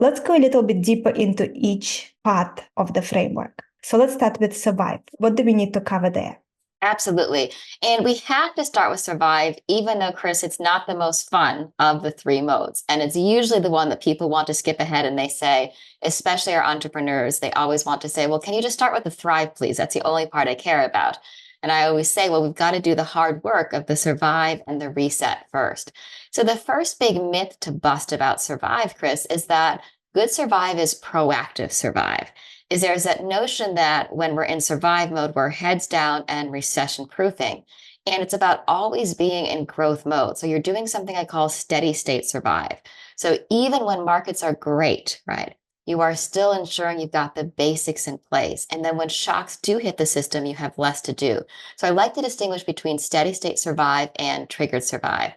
Let's go a little bit deeper into each part of the framework. So let's start with survive. What do we need to cover there? Absolutely. And we have to start with survive, even though, Chris, it's not the most fun of the three modes. And it's usually the one that people want to skip ahead and they say, especially our entrepreneurs, they always want to say, well, can you just start with the thrive, please? That's the only part I care about. And I always say, well, we've got to do the hard work of the survive and the reset first. So the first big myth to bust about survive, Chris, is that good survive is proactive survive. Is there's that notion that when we're in survive mode, we're heads down and recession proofing. And it's about always being in growth mode. So you're doing something I call steady state survive. So even when markets are great, right, you are still ensuring you've got the basics in place. And then when shocks do hit the system, you have less to do. So I like to distinguish between steady state survive and triggered survive.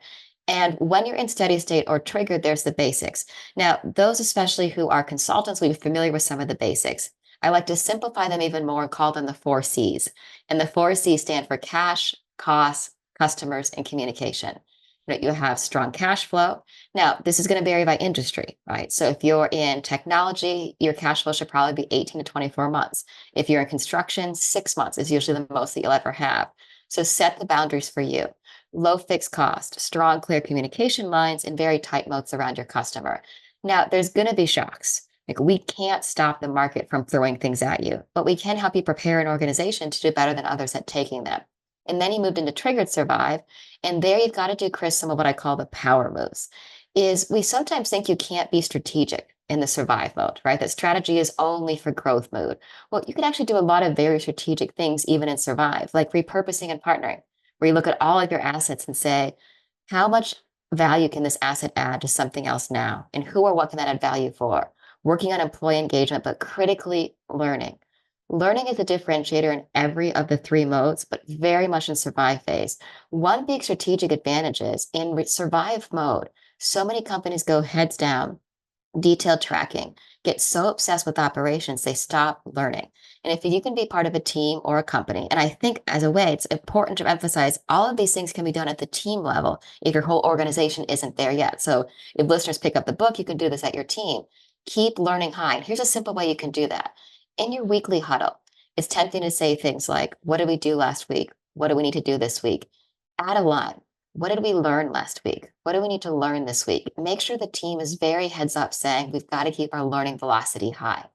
And when you're in steady state or triggered, there's the basics. Now, those especially who are consultants will be familiar with some of the basics. I like to simplify them even more and call them the four C's. And the four C's stand for cash, costs, customers, and communication. You have strong cash flow. Now, this is going to vary by industry, right? So if you're in technology, your cash flow should probably be 18 to 24 months. If you're in construction, 6 months is usually the most that you'll ever have. So set the boundaries for you. Low fixed cost, strong, clear communication lines, and very tight moats around your customer. Now, there's going to be shocks. Like we can't stop the market from throwing things at you, but we can help you prepare an organization to do better than others at taking them. And then he moved into triggered survive. And there you've got to do, Chris, some of what I call the power moves. Is we sometimes think you can't be strategic in the survive mode, right? That strategy is only for growth mode. Well, you can actually do a lot of very strategic things even in survive, like repurposing and partnering, where you look at all of your assets and say, how much value can this asset add to something else now? And who or what can that add value for? Working on employee engagement, but critically learning. Learning is a differentiator in every of the three modes, but very much in survive phase. One big strategic advantage is in survive mode, so many companies go heads down, detailed tracking, get so obsessed with operations, they stop learning. And if you can be part of a team or a company, and I think as a way, it's important to emphasize all of these things can be done at the team level if your whole organization isn't there yet. So if listeners pick up the book, you can do this at your team. Keep learning high. And here's a simple way you can do that. In your weekly huddle, it's tempting to say things like, what did we do last week? What do we need to do this week? Add a line. What did we learn last week? What do we need to learn this week? Make sure the team is very heads up saying we've got to keep our learning velocity high.